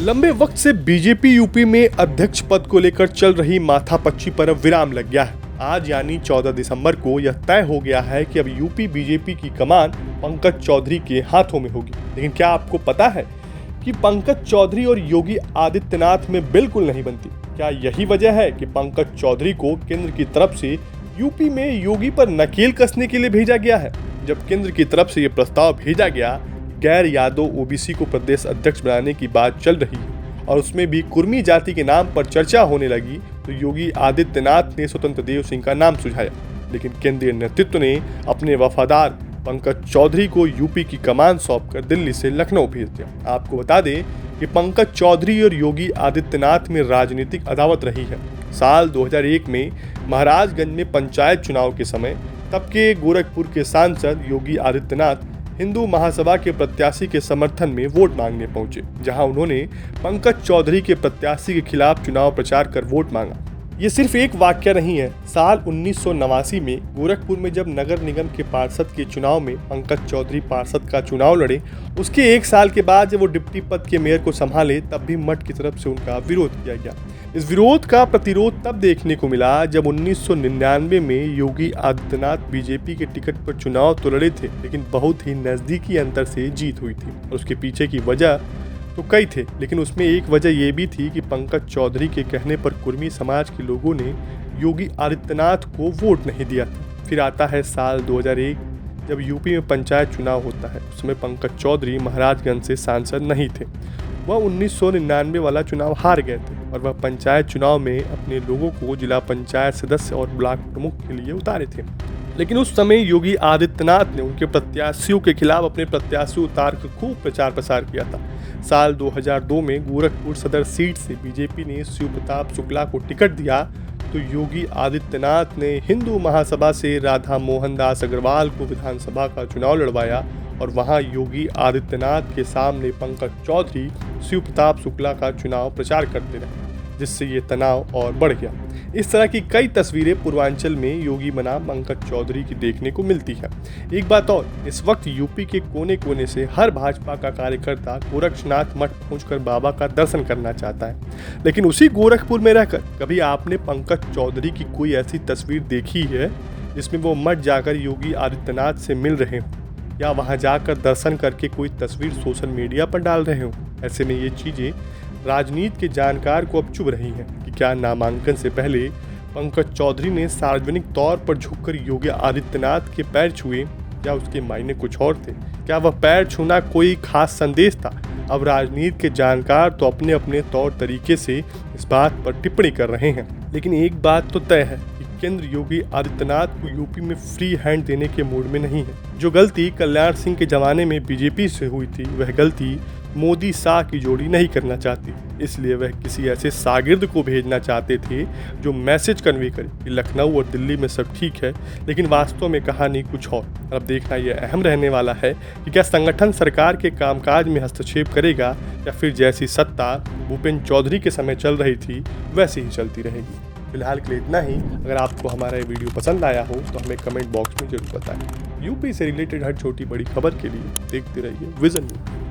लंबे वक्त से बीजेपी यूपी में अध्यक्ष पद को लेकर चल रही माथापच्ची पर अब विराम लग गया है। आज यानी 14 दिसंबर को यह तय हो गया है कि अब यूपी बीजेपी की कमान पंकज चौधरी के हाथों में होगी। लेकिन क्या आपको पता है कि पंकज चौधरी और योगी आदित्यनाथ में बिल्कुल नहीं बनती? क्या यही वजह है कि पंकज चौधरी को केंद्र की तरफ से यूपी में योगी पर नकेल कसने के लिए भेजा गया है? जब केंद्र की तरफ से यह प्रस्ताव भेजा गया, गैर यादव ओबीसी को प्रदेश अध्यक्ष बनाने की बात चल रही है और उसमें भी कुर्मी जाति के नाम पर चर्चा होने लगी, तो योगी आदित्यनाथ ने स्वतंत्र देव सिंह का नाम सुझाया। लेकिन केंद्रीय नेतृत्व ने अपने वफादार पंकज चौधरी को यूपी की कमान सौंपकर दिल्ली से लखनऊ भेज दिया। आपको बता दें कि पंकज चौधरी और योगी आदित्यनाथ में राजनीतिक अदावत रही है। साल 2001 में महाराजगंज में पंचायत चुनाव के समय तब के गोरखपुर के सांसद योगी आदित्यनाथ हिंदू महासभा के प्रत्याशी के समर्थन में वोट मांगने पहुंचे, जहां उन्होंने पंकज चौधरी के प्रत्याशी के खिलाफ चुनाव प्रचार कर वोट मांगा। ये सिर्फ एक वाकया नहीं है। साल 1989 में गोरखपुर में जब नगर निगम के पार्षद के चुनाव में पंकज चौधरी पार्षद का चुनाव लड़े, उसके एक साल के बाद जब वो डिप्टी पद के मेयर को संभाले, तब भी मठ की तरफ से उनका विरोध किया गया। इस विरोध का प्रतिरोध तब देखने को मिला जब 1999 में योगी आदित्यनाथ बीजेपी के टिकट पर चुनाव तो लड़े थे, लेकिन बहुत ही नजदीकी अंतर से जीत हुई थी। और उसके पीछे की वजह तो कई थे, लेकिन उसमें एक वजह यह भी थी कि पंकज चौधरी के कहने पर कुर्मी समाज के लोगों ने योगी आदित्यनाथ को वोट नहीं दिया था। फिर आता है साल 2001, जब यूपी में पंचायत चुनाव होता है। उसमें पंकज चौधरी महाराजगंज से सांसद नहीं थे। वह 1999 वाला चुनाव हार गए थे और वह पंचायत चुनाव में अपने लोगों को जिला पंचायत सदस्य और ब्लॉक प्रमुख के लिए उतारे थे। लेकिन उस समय योगी आदित्यनाथ ने उनके प्रत्याशियों के खिलाफ अपने प्रत्याशी उतार कर खूब प्रचार प्रसार किया था। साल 2002 में गोरखपुर सदर सीट से बीजेपी ने शिव प्रताप शुक्ला को टिकट दिया, तो योगी आदित्यनाथ ने हिंदू महासभा से राधा मोहन दास अग्रवाल को विधानसभा का चुनाव लड़वाया और वहां योगी आदित्यनाथ के सामने पंकज चौधरी शिव प्रताप शुक्ला का चुनाव प्रचार करते रहे, जिससे ये तनाव और बढ़ गया। इस तरह की कई तस्वीरें पूर्वांचल में योगी बनाम पंकज चौधरी की देखने को मिलती है। एक बात और, इस वक्त यूपी के कोने कोने से हर भाजपा का कार्यकर्ता गोरक्षनाथ मठ पहुंचकर बाबा का दर्शन करना चाहता है। लेकिन उसी गोरखपुर में रहकर कभी आपने पंकज चौधरी की कोई ऐसी तस्वीर देखी है जिसमें वो मठ जाकर योगी आदित्यनाथ से मिल रहे हों, या वहां जाकर दर्शन करके कोई तस्वीर सोशल मीडिया पर डाल रहे हों? ऐसे में ये चीज़ें राजनीति के जानकार को अब चुभ रही हैं कि क्या नामांकन से पहले पंकज चौधरी ने सार्वजनिक तौर पर झुककर योगी आदित्यनाथ के पैर छुए, या उसके मायने कुछ और थे? क्या वह पैर छूना कोई खास संदेश था? अब राजनीति के जानकार तो अपने अपने तौर तरीके से इस बात पर टिप्पणी कर रहे हैं। लेकिन एक बात तो तय है कि केंद्र योगी आदित्यनाथ को यूपी में फ्री हैंड देने के मूड में नहीं है। जो गलती कल्याण सिंह के जमाने में बीजेपी से हुई थी, वह गलती मोदी शाह की जोड़ी नहीं करना चाहती। इसलिए वह किसी ऐसे शागिर्द को भेजना चाहते थे जो मैसेज कन्वे करे कि लखनऊ और दिल्ली में सब ठीक है, लेकिन वास्तव में कहानी कुछ और। अब देखना यह अहम रहने वाला है कि क्या संगठन सरकार के कामकाज में हस्तक्षेप करेगा, या फिर जैसी सत्ता भूपेंद्र चौधरी के समय चल रही थी वैसी ही चलती रहेगी। फिलहाल के लिए इतना ही। अगर आपको हमारा ये वीडियो पसंद आया हो तो हमें कमेंट बॉक्स में जरूर बताएं। यूपी से रिलेटेड हर छोटी बड़ी खबर के लिए देखते रहिए विजन न्यूज।